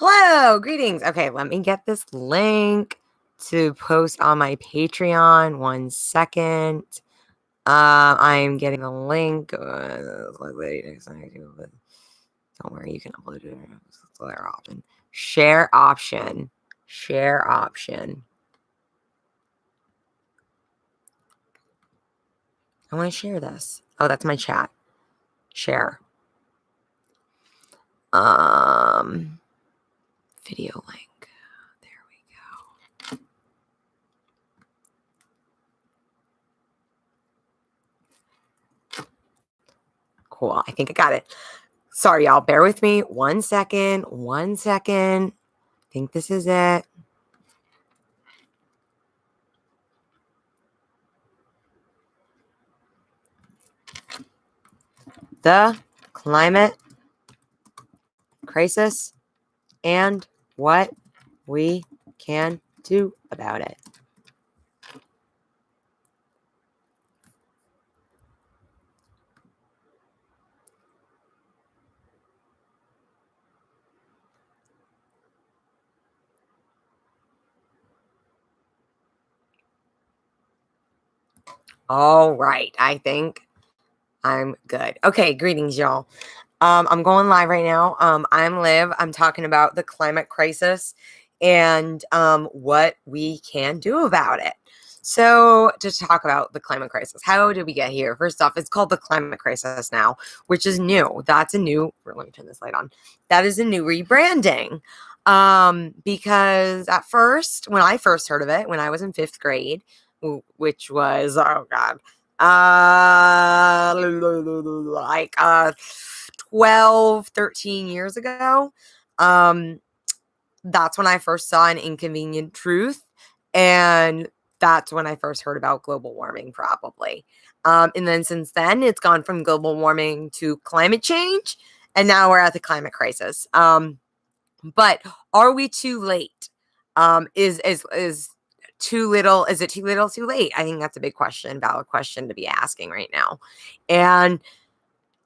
Hello, greetings. Okay, let me get this link to post on my Patreon. 1 second. I'm getting the link. Don't worry, you can upload it. Share option. Share option. Share option. I want to share this. Oh, that's my chat. Share. Video link. There we go. Cool. I think I got it. Sorry, y'all. Bear with me. 1 second. 1 second. I think this is it. The climate crisis and what we can do about it. All right. I think I'm good. Okay. Greetings, y'all. I'm going live right now. I'm Liv. I'm talking about the climate crisis and what we can do about it. So to talk about the climate crisis, how did we get here? First off, it's called the climate crisis now, which is new. That's a new, let me turn this light on. That is a new rebranding. Because at first, when I first heard of it, when I was in 5th grade, which was, oh God, like 12, 13 years ago. That's when I first saw An Inconvenient Truth. And that's when I first heard about global warming, probably. And then since then, it's gone from global warming to climate change. And now we're at the climate crisis. But are we too late? Is too little? Is it too little, too late? I think that's a big question, valid question to be asking right now. And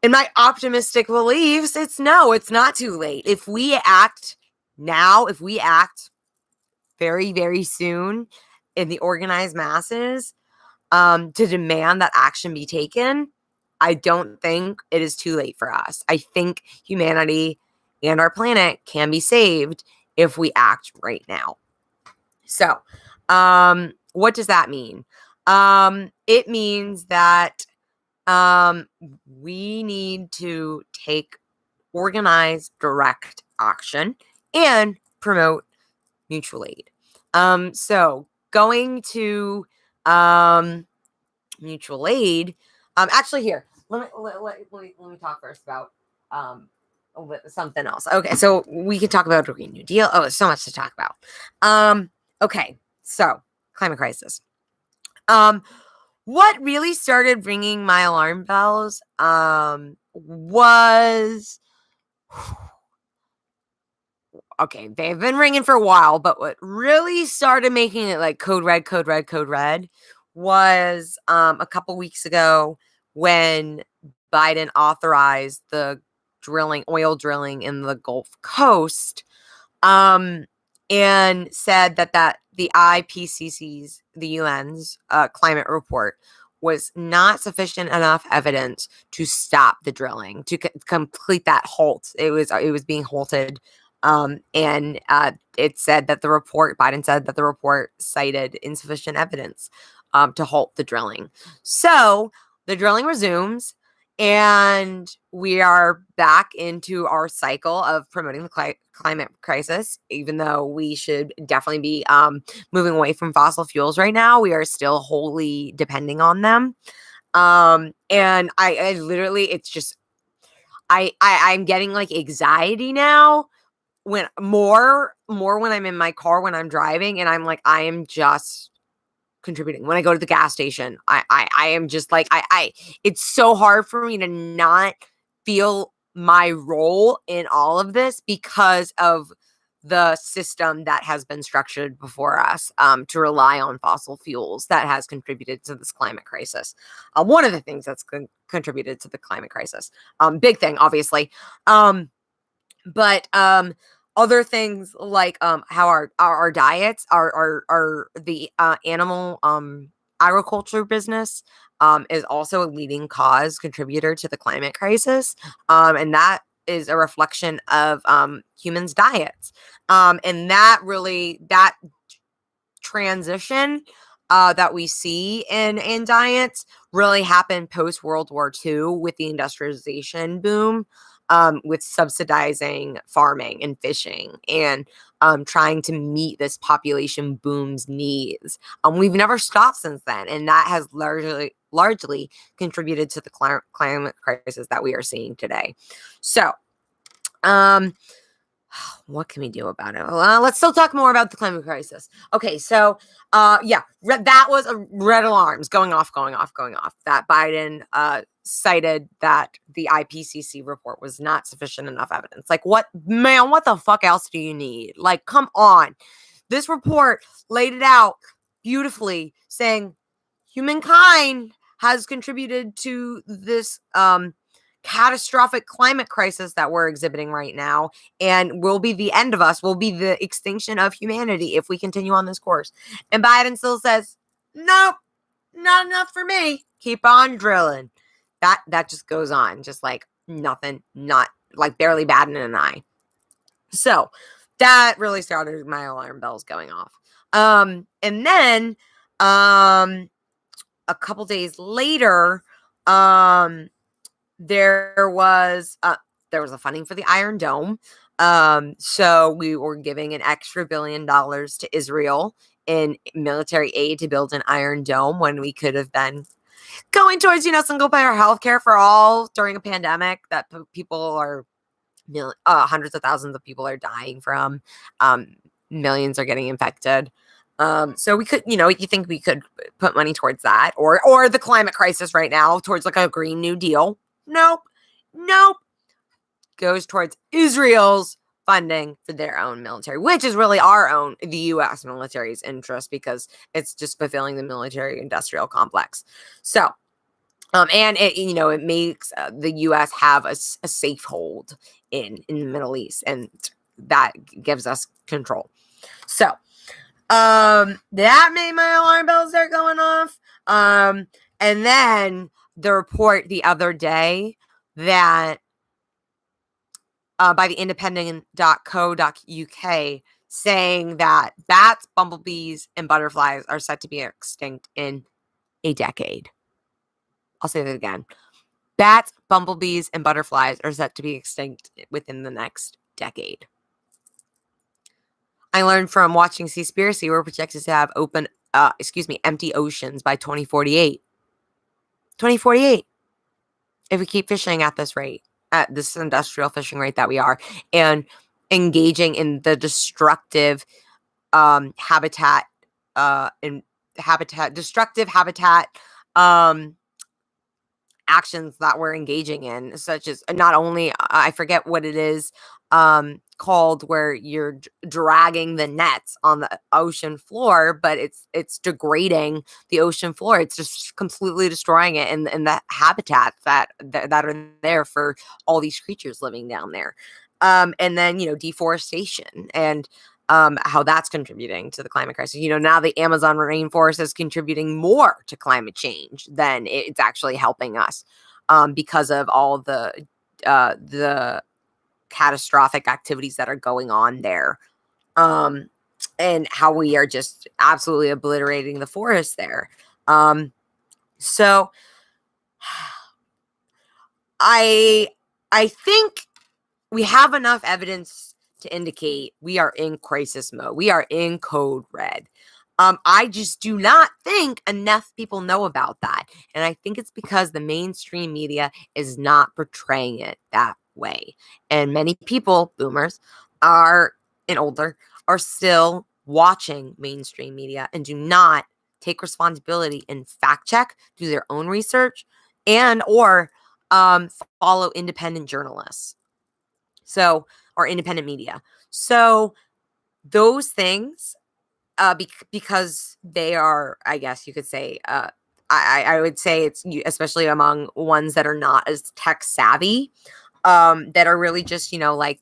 in my optimistic beliefs, it's not too late. If we act now, if we act very, very soon in the organized masses to demand that action be taken, I don't think it is too late for us. I think humanity and our planet can be saved if we act right now. So, what does that mean? It means that we need to take organized, direct action and promote mutual aid. So going to mutual aid. Actually, here let me talk first about something else. Okay, so we can talk about the Green New Deal. Oh, there's so much to talk about. Okay, so climate crisis. What really started ringing my alarm bells was okay, they've been ringing for a while, but what really started making it like code red was a couple weeks ago when Biden authorized the oil drilling in the Gulf Coast, and said that the IPCC's, the UN's climate report was not sufficient enough evidence to stop the drilling, to complete that halt. It was being halted. And it said that Biden said that the report cited insufficient evidence to halt the drilling. So the drilling resumes, and we are back into our cycle of promoting the climate crisis. Even though we should definitely be moving away from fossil fuels right now, we are still wholly depending on them. And I literally, it's just, I'm getting like anxiety now when more when I'm in my car, when I'm driving, and I'm like, I am just contributing. When I go to the gas station, I am just like, it's so hard for me to not feel my role in all of this because of the system that has been structured before us to rely on fossil fuels that has contributed to this climate crisis. One of the things that's contributed to the climate crisis, big thing, obviously. But other things like how our diets are the animal agriculture business is also a leading cause contributor to the climate crisis, and that is a reflection of humans' diets, and that transition that we see in diets really happened post World War II with the industrialization boom, with subsidizing farming and fishing and trying to meet this population boom's needs. We've never stopped since then, and that has largely contributed to the climate crisis that we are seeing today. So, what can we do about it? Well, let's still talk more about the climate crisis. Okay, so that was a red alarms going off. That Biden cited that the IPCC report was not sufficient enough evidence. Like, what the fuck else do you need? Like, come on. This report laid it out beautifully, saying humankind has contributed to this catastrophic climate crisis that we're exhibiting right now, and will be the end of us, will be the extinction of humanity if we continue on this course. And Biden still says, nope, not enough for me. Keep on drilling. That just goes on, just like nothing, not like barely batting an eye. So that really started my alarm bells going off. And then a couple days later, there was a funding for the Iron Dome. So we were giving an extra $1 billion to Israel in military aid to build an Iron Dome when we could have been going towards, single payer healthcare for all during a pandemic that people are hundreds of thousands of people are dying from. Millions are getting infected. So we could, you think we could put money towards that, or the climate crisis right now towards like a Green New Deal. Nope. Goes towards Israel's funding for their own military, which is really the U.S. military's interest, because it's just fulfilling the military industrial complex. So, and it makes the U.S. have a safe hold in the Middle East, and that gives us control. So, that made my alarm bells start going off. And then the report the other day that by the independent.co.uk saying that bats, bumblebees, and butterflies are set to be extinct in a decade. I'll say that again. Bats, bumblebees, and butterflies are set to be extinct within the next decade. I learned from watching Seaspiracy we're projected to have empty oceans by 2048. 2048. If we keep fishing at this rate, at this industrial fishing rate that we are, and engaging in the destructive habitat actions that we're engaging in, such as not only, I forget what it is called, where you're dragging the nets on the ocean floor, but it's degrading the ocean floor. It's just completely destroying it and the habitats that are there for all these creatures living down there. And then, deforestation and how that's contributing to the climate crisis. Now the Amazon rainforest is contributing more to climate change than it's actually helping us, because of all the catastrophic activities that are going on there, and how we are just absolutely obliterating the forest there. So I think we have enough evidence to indicate we are in crisis mode. We are in code red. I just do not think enough people know about that. And I think it's because the mainstream media is not portraying it that way. And many people, boomers, and older, are still watching mainstream media and do not take responsibility and fact check, do their own research, and or follow independent journalists. Or independent media. So those things, because they are, I guess you could say, I would say it's especially among ones that are not as tech savvy, that are really just, like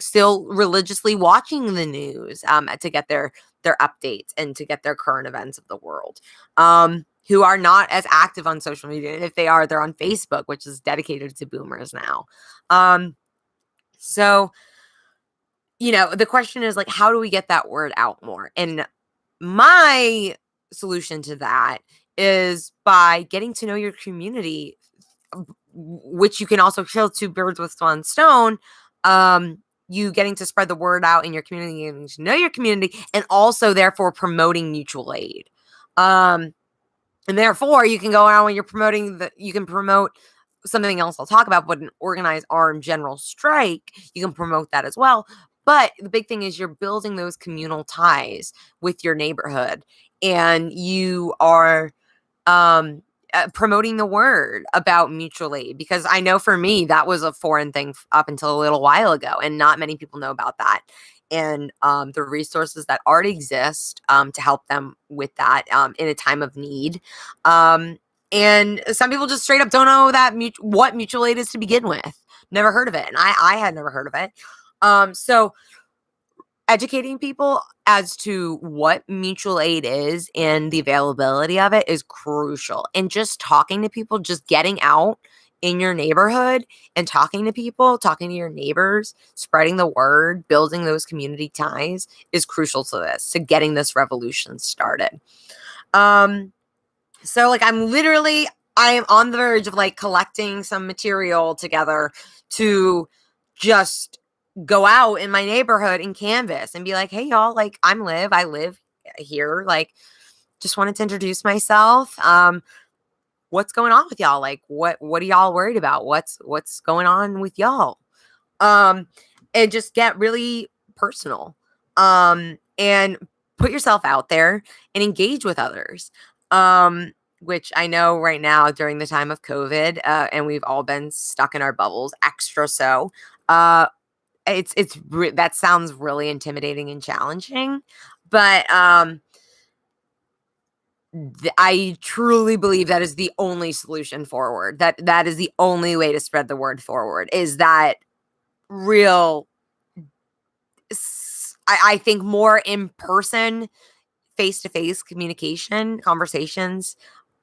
still religiously watching the news to get their updates and to get their current events of the world, who are not as active on social media. And if they are, they're on Facebook, which is dedicated to boomers now. So, the question is like, how do we get that word out more? And my solution to that is by getting to know your community, which you can also kill two birds with one stone. You getting to spread the word out in your community, getting to know your community, and also therefore promoting mutual aid. And therefore you can go out when you're promoting you can promote something else I'll talk about, but an organized armed general strike, you can promote that as well. But the big thing is you're building those communal ties with your neighborhood, and you are promoting the word about mutual aid, because I know for me that was a foreign thing up until a little while ago, and not many people know about that, and the resources that already exist to help them with that in a time of need. And some people just straight up don't know that what mutual aid is to begin with. Never heard of it, and I had never heard of it. So educating people as to what mutual aid is and the availability of it is crucial. And just talking to people, just getting out in your neighborhood and talking to people, talking to your neighbors, spreading the word, building those community ties is crucial to this, to getting this revolution started. So like I am on the verge of like collecting some material together to just go out in my neighborhood and canvas and be like, hey y'all, like I live here, like just wanted to introduce myself. What's going on with y'all? Like what are y'all worried about? What's going on with y'all? And just get really personal. And put yourself out there and engage with others. Which I know right now during the time of COVID, and we've all been stuck in our bubbles, extra so. That sounds really intimidating and challenging, but I truly believe that is the only solution forward. That is the only way to spread the word forward. Is that real? I think more in person, face-to-face communication, conversations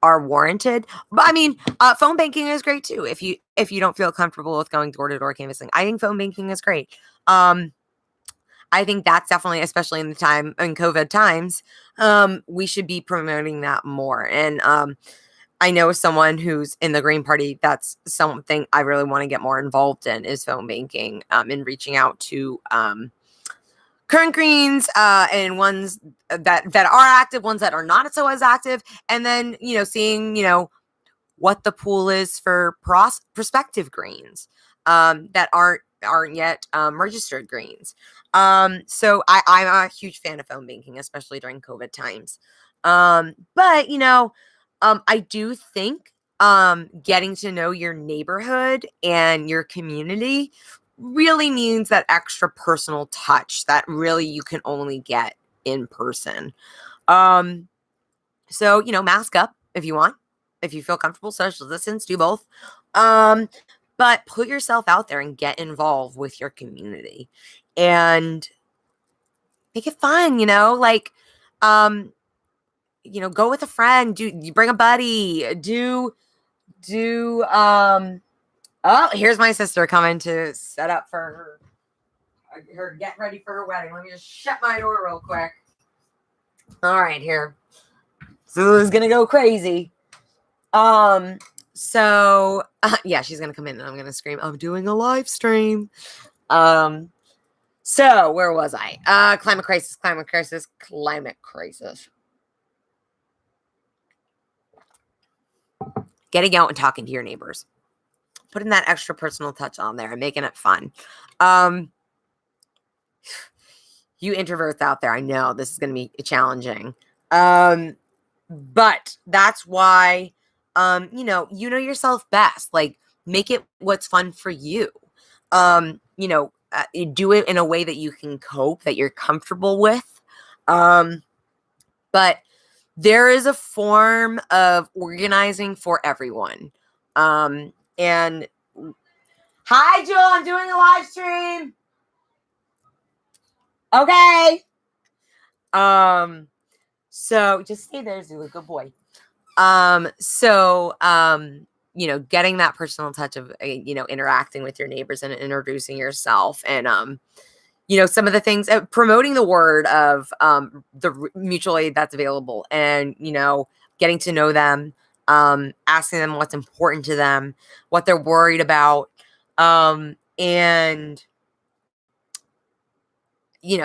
are warranted. But I mean, phone banking is great too. If you don't feel comfortable with going door-to-door canvassing, I think phone banking is great. I think that's definitely, especially in COVID times, we should be promoting that more. And I know someone who's in the Green Party. That's something I really want to get more involved in, is phone banking, and reaching out to current Greens and ones that are active, ones that are not so as active, and then seeing what the pool is for prospective Greens that aren't yet registered Greens. So I'm a huge fan of phone banking, especially during COVID times. But I do think getting to know your neighborhood and your community really means that extra personal touch that really you can only get in person. So, mask up if you want. If you feel comfortable, social distance, do both. But put yourself out there and get involved with your community and make it fun, go with a friend, you bring a buddy, oh, here's my sister coming to set up for her get ready for her wedding. Let me just shut my door real quick. All right, here. Zula's gonna go crazy. So yeah, she's gonna come in and I'm gonna scream, I'm doing a live stream. So where was I? Climate crisis. Getting out and talking to your neighbors. Putting that extra personal touch on there and making it fun. You introverts out there, I know this is going to be challenging. But that's why, you know yourself best. Like, make it what's fun for you. You do it in a way that you can cope, that you're comfortable with. But there is a form of organizing for everyone. And Hi, Jewel. I'm doing a live stream. Okay. So just stay there, Zulu. Good boy. Getting that personal touch of, interacting with your neighbors and introducing yourself and, some of the things, promoting the word of mutual aid that's available and, getting to know them, asking them what's important to them, what they're worried about, and,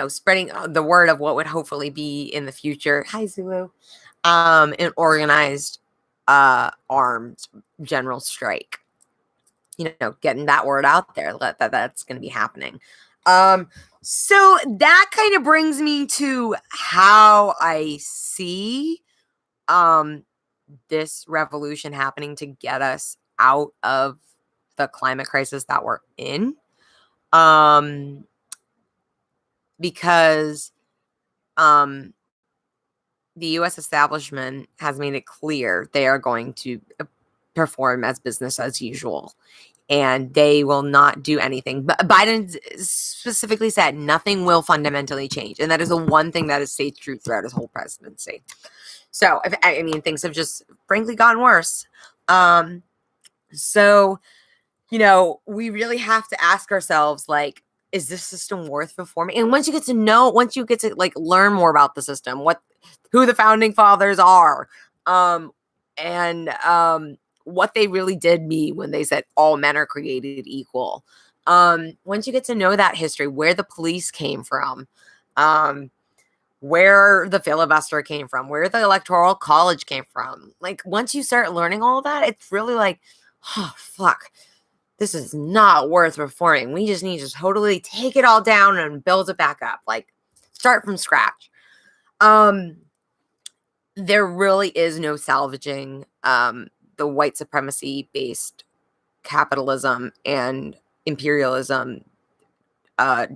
spreading the word of what would hopefully be in the future. Hi, Zulu. An organized, armed general strike. Getting that word out there that's going to be happening. So that kind of brings me to how I see this revolution happening to get us out of the climate crisis that we're in. Because the U.S. establishment has made it clear they are going to perform as business as usual, and they will not do anything. But Biden specifically said nothing will fundamentally change, and that is the one thing that has stayed true throughout his whole presidency. So, things have just frankly gotten worse. So, we really have to ask ourselves, like, is this system worth reforming? And once you get to learn more about the system, who the founding fathers are, and what they really did mean when they said all men are created equal. Once you get to know that history, where the police came from, where the filibuster came from, where the electoral college came from, like once you start learning all that, it's really like, oh fuck, this is not worth reforming. We just need to totally take it all down and build it back up, like start from scratch. There really is no salvaging the white supremacy based capitalism and imperialism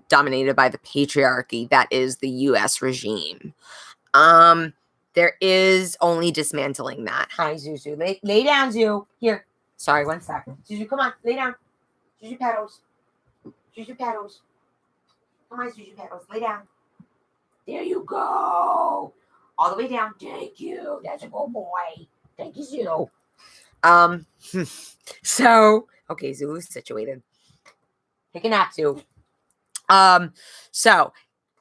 dominated by the patriarchy that is the US regime. There is only dismantling that. Hi, Zuzu. Lay down, Zuzu. Here. Sorry, 1 second. Zuzu, come on. Lay down. Zuzu petals. Zuzu petals. Come on, Zuzu petals. Lay down. There you go. All the way down. Thank you. That's a good boy. Thank you, Zulu. So, okay, Zulu's situated. Take a nap, Zulu. So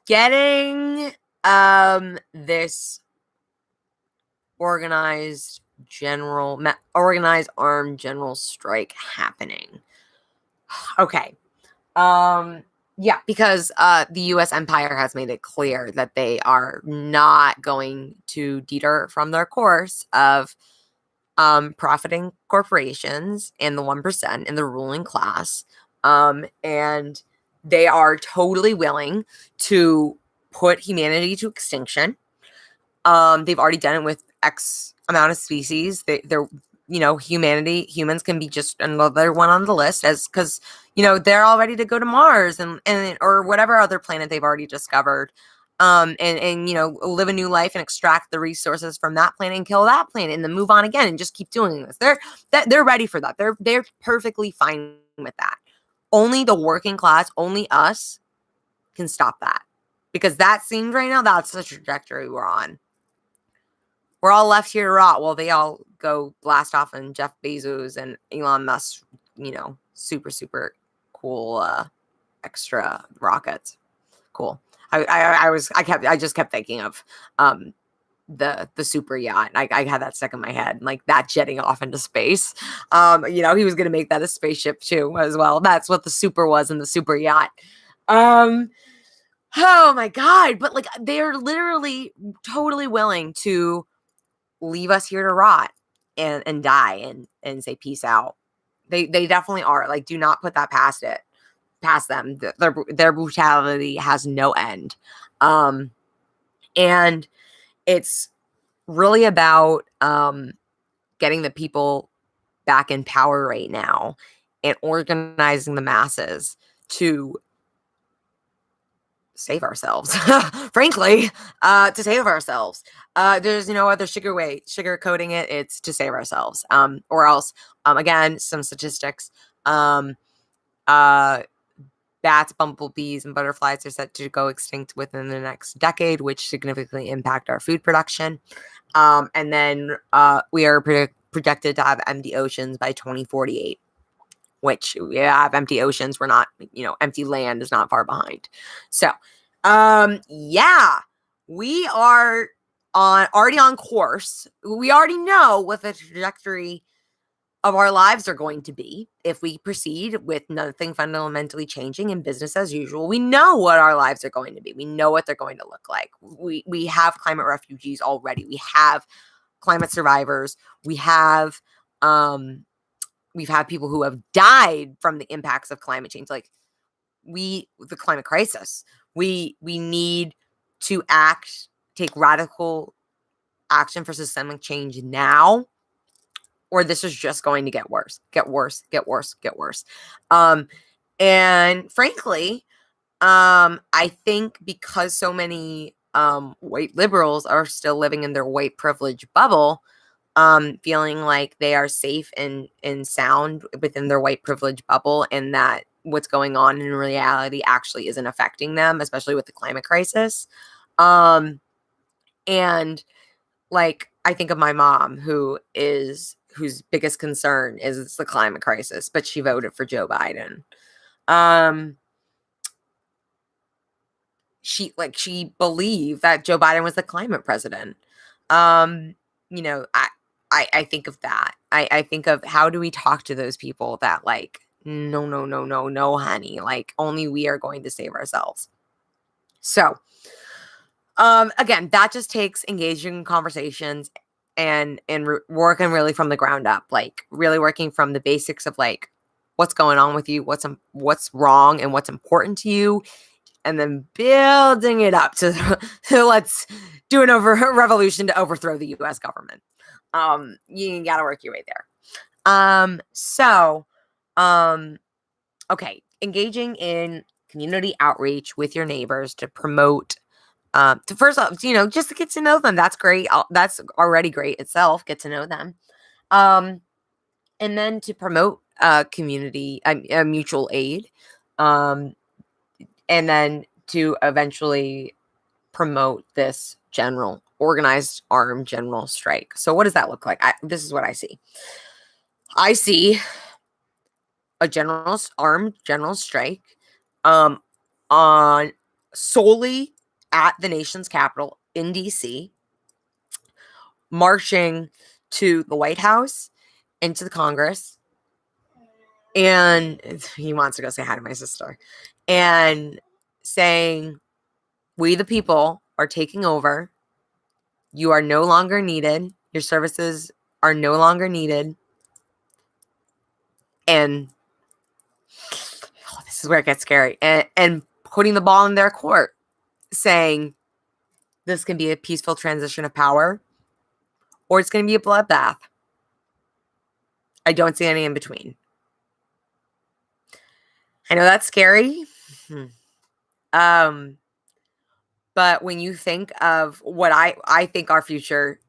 getting this organized armed general strike happening. Okay. Yeah, because the US empire has made it clear that they are not going to deter from their course of profiting corporations and the 1% and the ruling class. And they are totally willing to put humanity to extinction. They've already done it with X amount of species. They're humans can be just another one on the list because they're all ready to go to Mars and or whatever other planet they've already discovered. And live a new life and extract the resources from that planet and kill that planet and then move on again and just keep doing this. They're ready for that. They're perfectly fine with that. Only the working class, only us, can stop that, because that seems right now that's the trajectory we're on. We're all left here to rot while they all go blast off in Jeff Bezos and Elon Musk, super, super cool extra rockets. Cool. I just kept thinking of the super yacht. I had that stuck in my head, like that jetting off into space. He was gonna make that a spaceship too as well. That's what the super was in the super yacht. Oh my God. But like they're literally totally willing to leave us here to rot and die and say peace out. They definitely are. Like, do not put that past them. Their brutality has no end. And it's really about getting the people back in power right now and organizing the masses to save ourselves. Frankly, to save ourselves. There's no other sugarcoating it. It's to save ourselves. Or else, again, some statistics. Bats, bumblebees, and butterflies are set to go extinct within the next decade, which significantly impact our food production. And then we are projected to have empty oceans by 2048, which we have empty oceans. We're not, empty land is not far behind. So, yeah, we are already on course. We already know what the trajectory of our lives are going to be if we proceed with nothing fundamentally changing in business as usual. We know what our lives are going to be. We know what they're going to look like. We have climate refugees already. We have climate survivors. We've had people who have died from the impacts of climate change. Like the climate crisis. We need to take radical action for systemic change now, or this is just going to get worse. And frankly, I think because so many white liberals are still living in their white privilege bubble, feeling like they are safe and sound within their white privilege bubble, and that what's going on in reality actually isn't affecting them, especially with the climate crisis. And like, I think of my mom, whose biggest concern is the climate crisis, but she voted for Joe Biden. She believed that Joe Biden was the climate president. I think of that. I think of, how do we talk to those people that like, no, honey, like only we are going to save ourselves. So, again, that just takes engaging conversations and working really from the ground up, like really working from the basics of like what's going on with you, what's wrong and what's important to you, and then building it up to let's do a revolution to overthrow the U.S. government. You got to work your way there. Okay, engaging in community outreach with your neighbors to promote. To first off, just to get to know them. That's great. That's already great itself. Get to know them. And then to promote community mutual aid. And then to eventually promote this organized armed general strike. So what does that look like? This is what I see. I see a armed general strike on solely at the nation's capital in DC, marching to the White House, into the Congress, and he wants to go say hi to my sister, and saying, we the people are taking over. You are no longer needed. Your services are no longer needed. And this is where it gets scary. And putting the ball in their court, saying this can be a peaceful transition of power, or it's going to be a bloodbath. I don't see any in between. I know that's scary. But when you think of what I think our future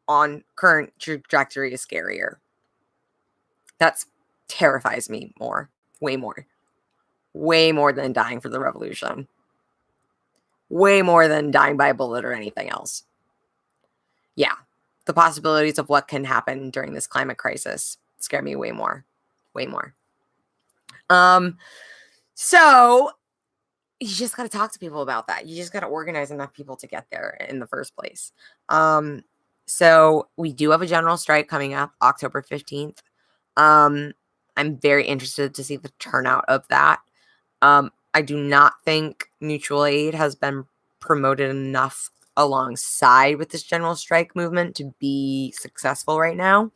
on current trajectory is scarier. That terrifies me way more than dying for the revolution. Way more than dying by a bullet or anything else. Yeah, the possibilities of what can happen during this climate crisis scare me way more. So you just got to talk to people about that. You just got to organize enough people to get there in the first place. So we do have a general strike coming up October 15th. I'm very interested to see the turnout of that. I do not think mutual aid has been promoted enough alongside with this general strike movement to be successful right now.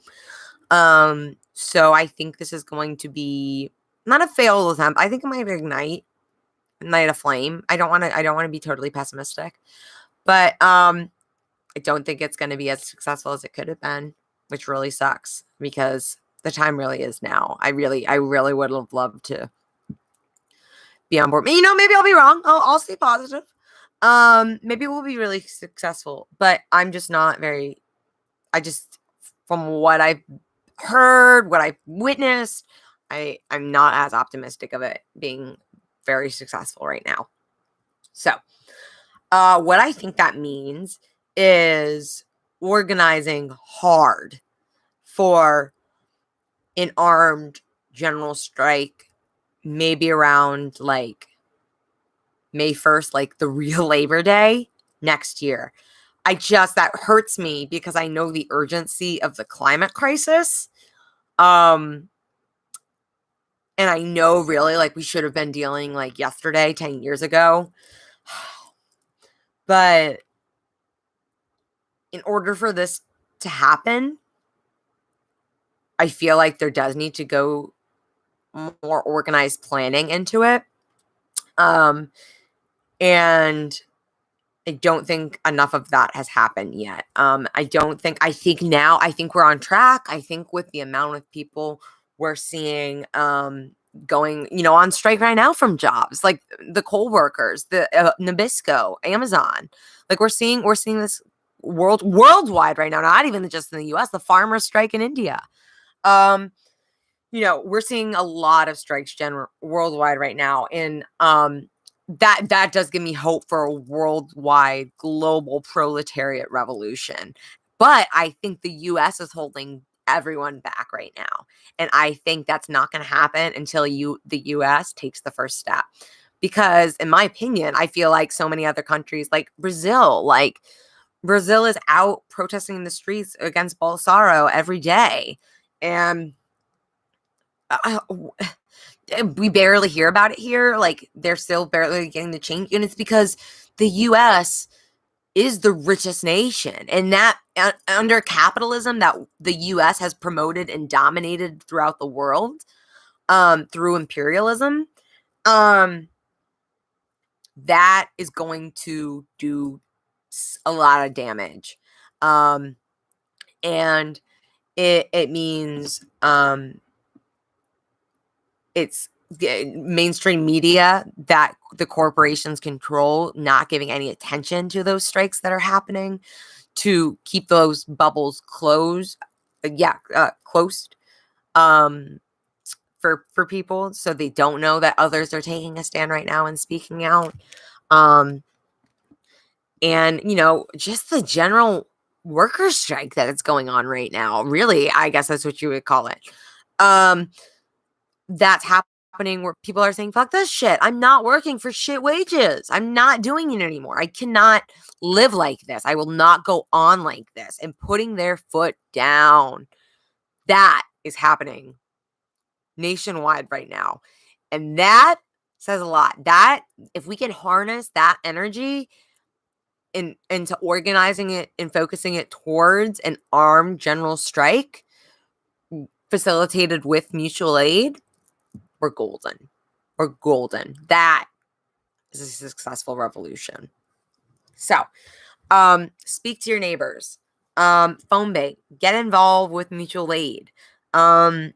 So I think this is going to be not a failed attempt. I think it might ignite a flame. I don't want to be totally pessimistic, but I don't think it's going to be as successful as it could have been, which really sucks because the time really is now. I really would have loved to be on board. Maybe I'll be wrong. I'll stay positive. Maybe we'll be really successful, but I'm just not from what I've heard, what I've witnessed, I'm not as optimistic of it being very successful right now. So, what I think that means is organizing hard for an armed general strike, maybe around like May 1st, like the real Labor Day next year. That hurts me because I know the urgency of the climate crisis. And I know really like we should have been dealing like yesterday, 10 years ago. But in order for this to happen, I feel like there does need to go more organized planning into it. And I don't think enough of that has happened yet. I think we're on track. I think with the amount of people we're seeing going, on strike right now from jobs, like the coal workers, the Nabisco, Amazon, like we're seeing this worldwide right now, not even just in the US, the farmers strike in India. We're seeing a lot of strikes worldwide right now. And that does give me hope for a worldwide global proletariat revolution. But I think the US is holding everyone back right now. And I think that's not going to happen until the US takes the first step. Because in my opinion, I feel like so many other countries like Brazil is out protesting in the streets against Bolsonaro every day. And we barely hear about it here. Like they're still barely getting the change. And it's because the US is the richest nation, and that under capitalism that the US has promoted and dominated throughout the world, through imperialism, that is going to do a lot of damage. And it means, it's mainstream media that the corporations control not giving any attention to those strikes that are happening to keep those bubbles closed. Closed for people, so they don't know that others are taking a stand right now and speaking out. And just the general worker strike that is going on right now, really, I guess that's what you would call it. That's happening where people are saying, fuck this shit. I'm not working for shit wages. I'm not doing it anymore. I cannot live like this. I will not go on like this. And putting their foot down. That is happening nationwide right now. And that says a lot. That if we can harness that energy into organizing it and focusing it towards an armed general strike facilitated with mutual aid, we're golden. We're golden. That is a successful revolution. So, speak to your neighbors. Phone bank. Get involved with mutual aid. I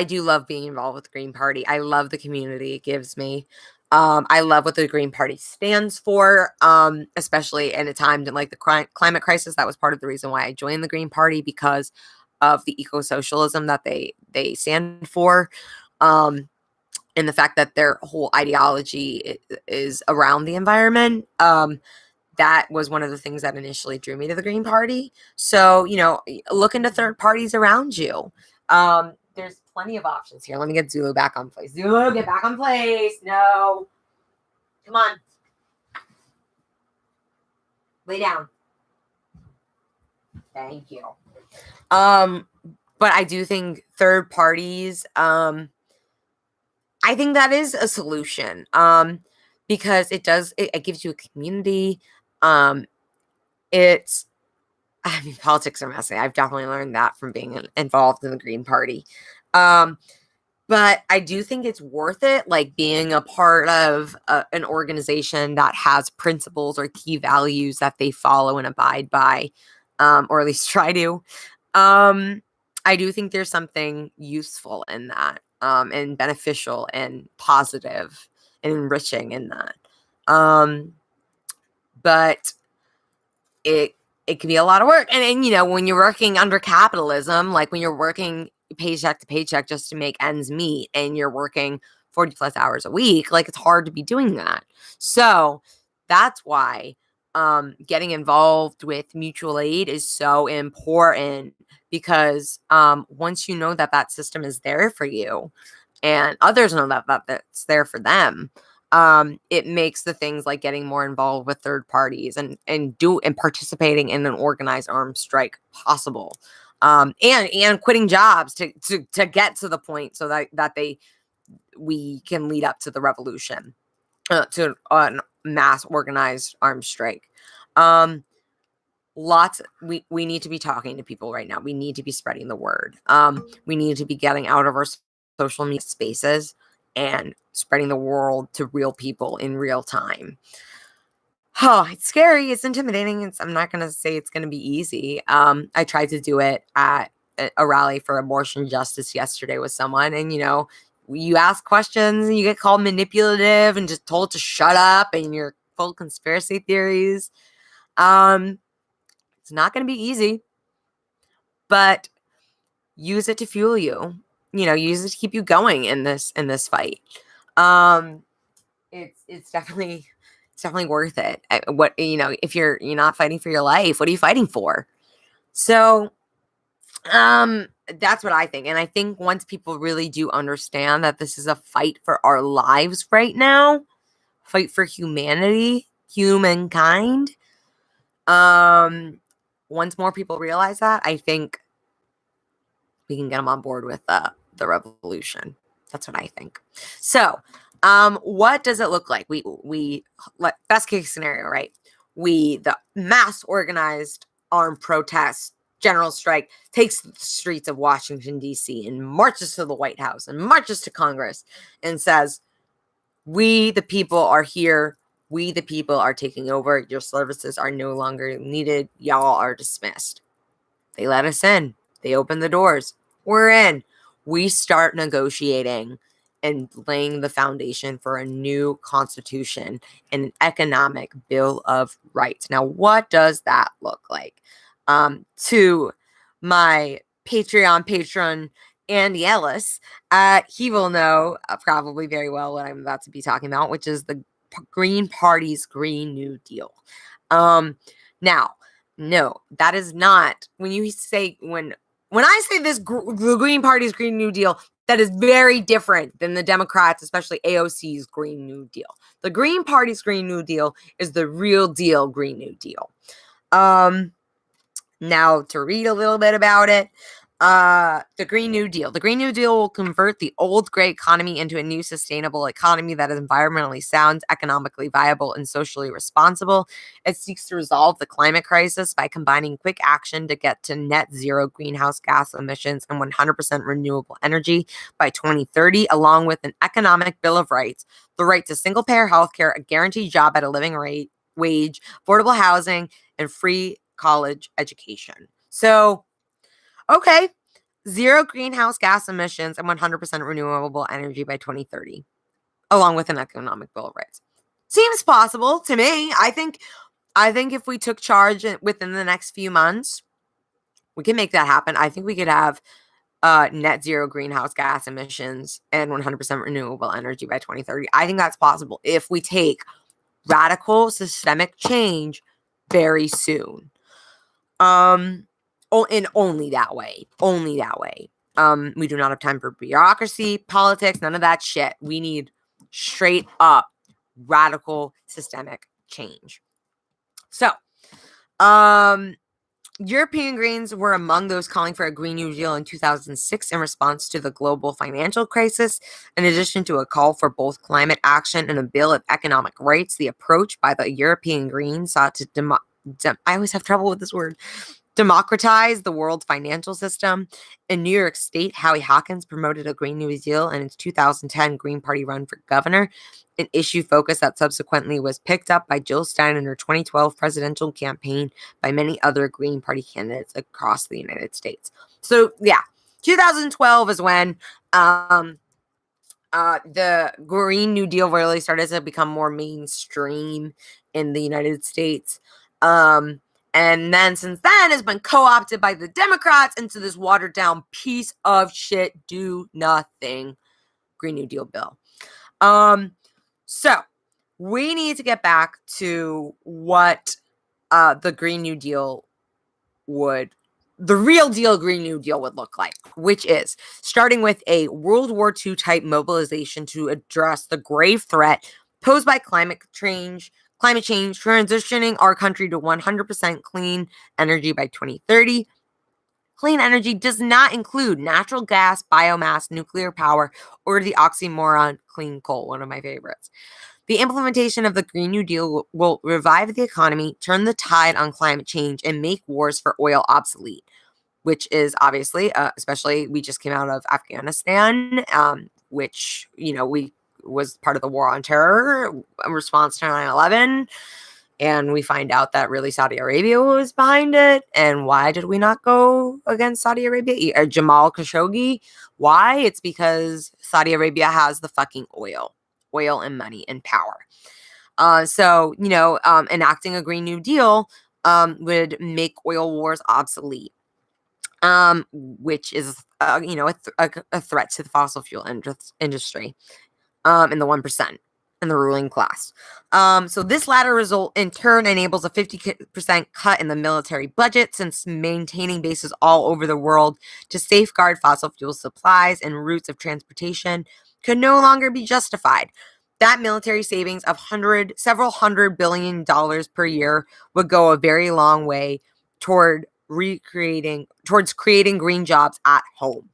do love being involved with the Green Party. I love the community it gives me. I love what the Green Party stands for, especially in a time like the climate crisis. That was part of the reason why I joined the Green Party, because of the eco-socialism that they stand for, and the fact that their whole ideology is around the environment. That was one of the things that initially drew me to the Green Party. So, look into third parties around you. There's plenty of options here. Let me get Zulu back on place. Zulu, get back on place. No. Come on. Lay down. Thank you. But I do think third parties, I think that is a solution. Because it gives you a community. Politics are messy. I've definitely learned that from being involved in the Green Party. But I do think it's worth it, like being a part of an organization that has principles or key values that they follow and abide by, or at least try to. I do think there's something useful in that, and beneficial and positive and enriching in that. But it can be a lot of work. And when you're working under capitalism, like when you're working paycheck to paycheck just to make ends meet, and you're working 40 plus hours a week, like it's hard to be doing that. So that's why getting involved with mutual aid is so important, because once you know that that system is there for you and others know that that's there for them, it makes the things like getting more involved with third parties and participating in an organized armed strike possible. And quitting jobs to get to the point so that we can lead up to the revolution, to a mass organized armed strike. We need to be talking to people right now. We need to be spreading the word. We need to be getting out of our social media spaces and spreading the world to real people in real time. Oh, it's scary. It's intimidating. I'm not going to say it's going to be easy. I tried to do it at a rally for abortion justice yesterday with someone, and you ask questions and you get called manipulative and just told to shut up and you're full of conspiracy theories. It's not going to be easy, but use it to fuel you. Use it to keep you going in this fight. It's definitely worth it. If you're not fighting for your life, what are you fighting for? So, that's what I think. And I think once people really do understand that this is a fight for our lives right now, fight for humanity, humankind. Once more people realize that, I think we can get them on board with the revolution. That's what I think. So, what does it look like? We best case scenario, right? The mass organized armed protest, general strike, takes the streets of Washington, D.C. and marches to the White House and marches to Congress and says, we, the people, are here. We, the people, are taking over. Your services are no longer needed. Y'all are dismissed. They let us in. They open the doors. We're in. We start negotiating and laying the foundation for a new constitution and an economic bill of rights. Now, what does that look like? To my Patreon patron, Andy Ellis, he will know probably very well what I'm about to be talking about, which is the Green Party's Green New Deal. Now, no, that is not, when I say this, the Green Party's Green New Deal, that is very different than the Democrats, especially AOC's Green New Deal. The Green Party's Green New Deal is the real deal Green New Deal. Now, to read a little bit about it, the Green New Deal. The Green New Deal will convert the old gray economy into a new sustainable economy that is environmentally sound, economically viable, and socially responsible. It seeks to resolve the climate crisis by combining quick action to get to net zero greenhouse gas emissions and 100% renewable energy by 2030, along with an economic bill of rights, the right to single-payer healthcare, a guaranteed job at a living wage, affordable housing, and free college education. So, okay, zero greenhouse gas emissions and 100% renewable energy by 2030, along with an economic bill of rights. Seems possible to me. I think if we took charge within the next few months, we can make that happen. I think we could have net zero greenhouse gas emissions and 100% renewable energy by 2030. I think that's possible if we take radical systemic change very soon. And only that way. Only that way. We do not have time for bureaucracy, politics, none of that shit. We need straight up radical systemic change. So, European Greens were among those calling for a Green New Deal in 2006 in response to the global financial crisis. In addition to a call for both climate action and a bill of economic rights, the approach by the European Greens sought to I always have trouble with this word. Democratize the world's financial system. In New York State, Howie Hawkins promoted a Green New Deal in its 2010 Green Party run for governor, an issue focus that subsequently was picked up by Jill Stein in her 2012 presidential campaign by many other Green Party candidates across the United States. So, yeah, 2012 is when the Green New Deal really started to become more mainstream in the United States. And then since then has been co-opted by the Democrats into this watered down piece of shit, do nothing Green New Deal bill. So we need to get back to what the Green New Deal the real deal Green New Deal would look like, which is starting with a World War II type mobilization to address the grave threat posed by climate change, transitioning our country to 100% clean energy by 2030. Clean energy does not include natural gas, biomass, nuclear power, or the oxymoron clean coal, one of my favorites. The implementation of the Green New Deal will revive the economy, turn the tide on climate change, and make wars for oil obsolete, which is obviously, especially we just came out of Afghanistan, which, we was part of the war on terror in response to 9/11. And we find out that really Saudi Arabia was behind it. And why did we not go against Saudi Arabia? Jamal Khashoggi. Why? It's because Saudi Arabia has the fucking oil and money and power. So, enacting a Green New Deal would make oil wars obsolete, which is, a threat to the fossil fuel industry and the 1% and the ruling class. So this latter result in turn enables a 50% cut in the military budget, since maintaining bases all over the world to safeguard fossil fuel supplies and routes of transportation could no longer be justified. That military savings of several $100 billion per year would go a very long way towards creating green jobs at home.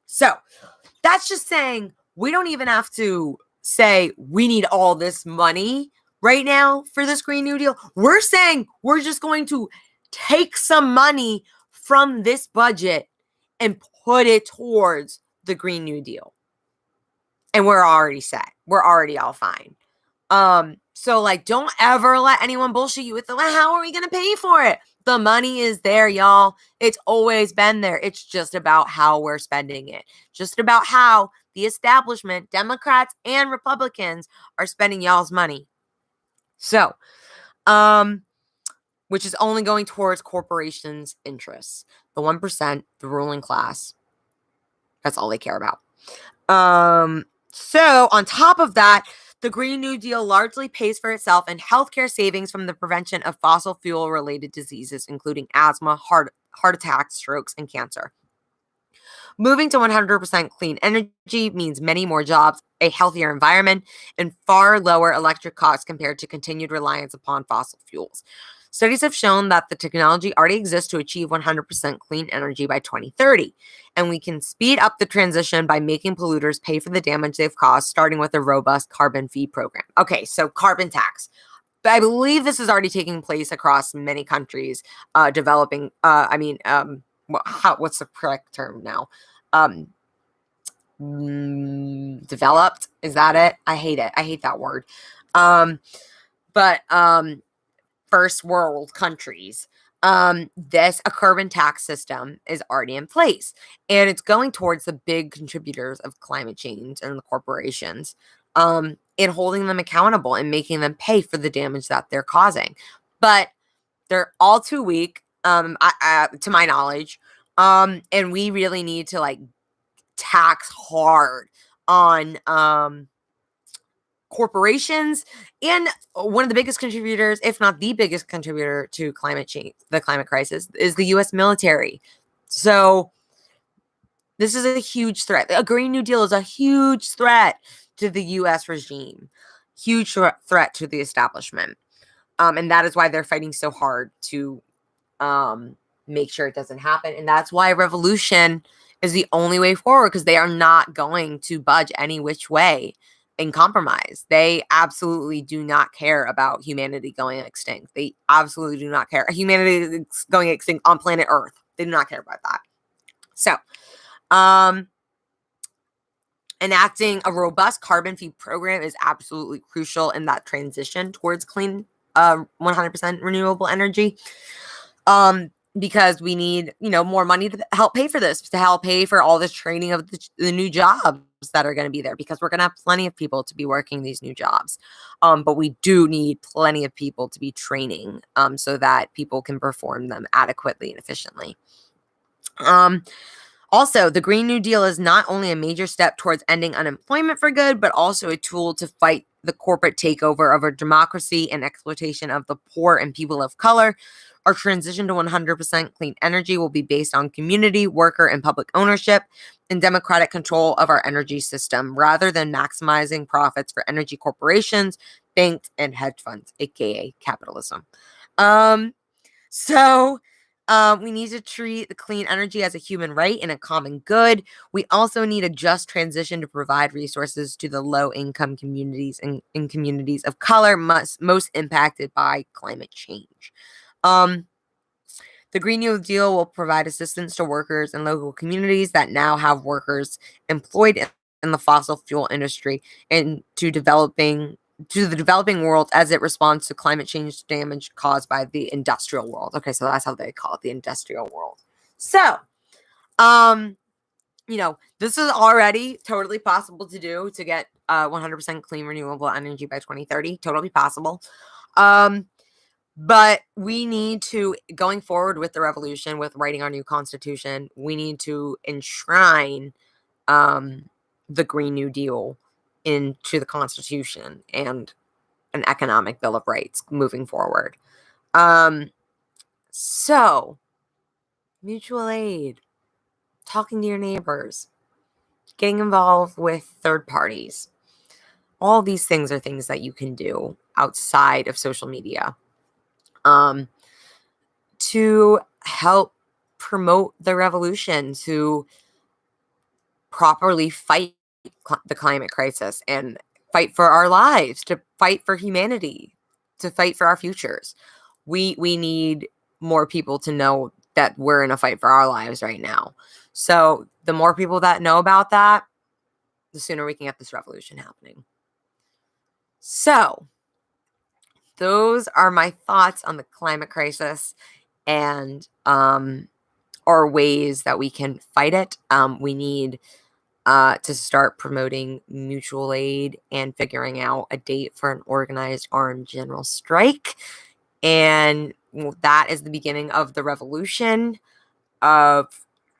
So that's just saying we don't even have to say we need all this money right now for this Green New Deal. We're saying we're just going to take some money from this budget and put it towards the Green New Deal. And we're already set. We're already all fine. So don't ever let anyone bullshit you with how are we going to pay for it? The money is there, y'all. It's always been there. It's just about how we're spending it. Just about how the establishment, Democrats and Republicans, are spending y'all's money. So, which is only going towards corporations' interests. The 1%, the ruling class. That's all they care about. So on top of that, the Green New Deal largely pays for itself in healthcare savings from the prevention of fossil fuel-related diseases, including asthma, heart attacks, strokes, and cancer. Moving to 100% clean energy means many more jobs, a healthier environment, and far lower electric costs compared to continued reliance upon fossil fuels. Studies have shown that the technology already exists to achieve 100% clean energy by 2030, and we can speed up the transition by making polluters pay for the damage they've caused, starting with a robust carbon fee program. Okay, so carbon tax. I believe this is already taking place across many countries, developing, what's the correct term now? Developed, is that it? I hate it. I hate that word. First world countries, a carbon tax system is already in place, and it's going towards the big contributors of climate change and the corporations, and holding them accountable and making them pay for the damage that they're causing. But they're all too weak, to my knowledge, and we really need to tax hard on corporations. And one of the biggest contributors, if not the biggest contributor to climate change, the climate crisis, is the U.S. military. So this is a huge threat. A Green New Deal is a huge threat to the U.S. regime, huge threat to the establishment. And that is why they're fighting so hard to make sure it doesn't happen. And that's why revolution is the only way forward, because they are not going to budge any which way and compromise. They absolutely do not care about humanity going extinct. They absolutely do not care. Humanity going extinct on planet Earth. They do not care about that. So, enacting a robust carbon fee program is absolutely crucial in that transition towards clean, 100% renewable energy. Because we need, more money to help pay for this, to help pay for all this training of the new jobs that are going to be there, because we're going to have plenty of people to be working these new jobs. But we do need plenty of people to be training so that people can perform them adequately and efficiently. Also, the Green New Deal is not only a major step towards ending unemployment for good, but also a tool to fight the corporate takeover of our democracy and exploitation of the poor and people of color. Our transition to 100% clean energy will be based on community, worker, and public ownership and democratic control of our energy system, rather than maximizing profits for energy corporations, banks, and hedge funds, aka capitalism. We need to treat the clean energy as a human right and a common good. We also need a just transition to provide resources to the low-income communities and in communities of color most impacted by climate change. The Green New Deal will provide assistance to workers in local communities that now have workers employed in the fossil fuel industry and to the developing world as it responds to climate change damage caused by the industrial world. Okay, so that's how they call it, the industrial world. So, this is already totally possible to do, to get 100% clean renewable energy by 2030. Totally possible. But we need to, going forward with the revolution, with writing our new constitution, we need to enshrine the Green New Deal into the Constitution and an economic Bill of Rights moving forward. So, mutual aid, talking to your neighbors, getting involved with third parties. All these things are things that you can do outside of social media to help promote the revolution, to properly fight the climate crisis and fight for our lives, to fight for humanity, to fight for our futures. We need more people to know that we're in a fight for our lives right now. So the more people that know about that, the sooner we can get this revolution happening. So those are my thoughts on the climate crisis and or ways that we can fight it. We need to start promoting mutual aid and figuring out a date for an organized armed general strike. And that is the beginning of the revolution of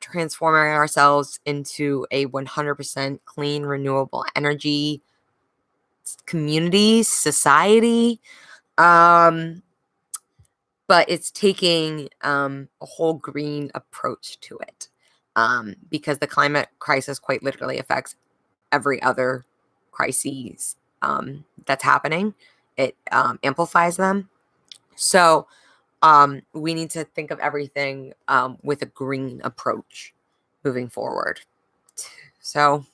transforming ourselves into a 100% clean, renewable energy community, society. But it's taking a whole green approach to it, because the climate crisis quite literally affects every other crises that's happening. It amplifies them. So we need to think of everything with a green approach moving forward. So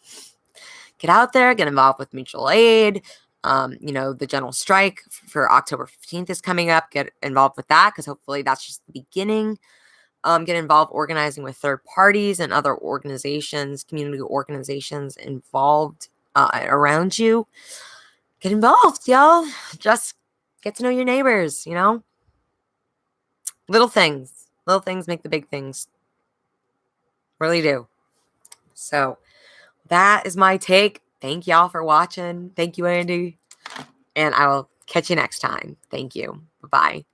get out there, get involved with mutual aid. The general strike for October 15th is coming up. Get involved with that, because hopefully that's just the beginning. Get involved organizing with third parties and other organizations, community organizations involved around you. Get involved, y'all. Just get to know your neighbors, Little things make the big things. Really do. So that is my take. Thank y'all for watching. Thank you, Andy. And I will catch you next time. Thank you. Bye-bye.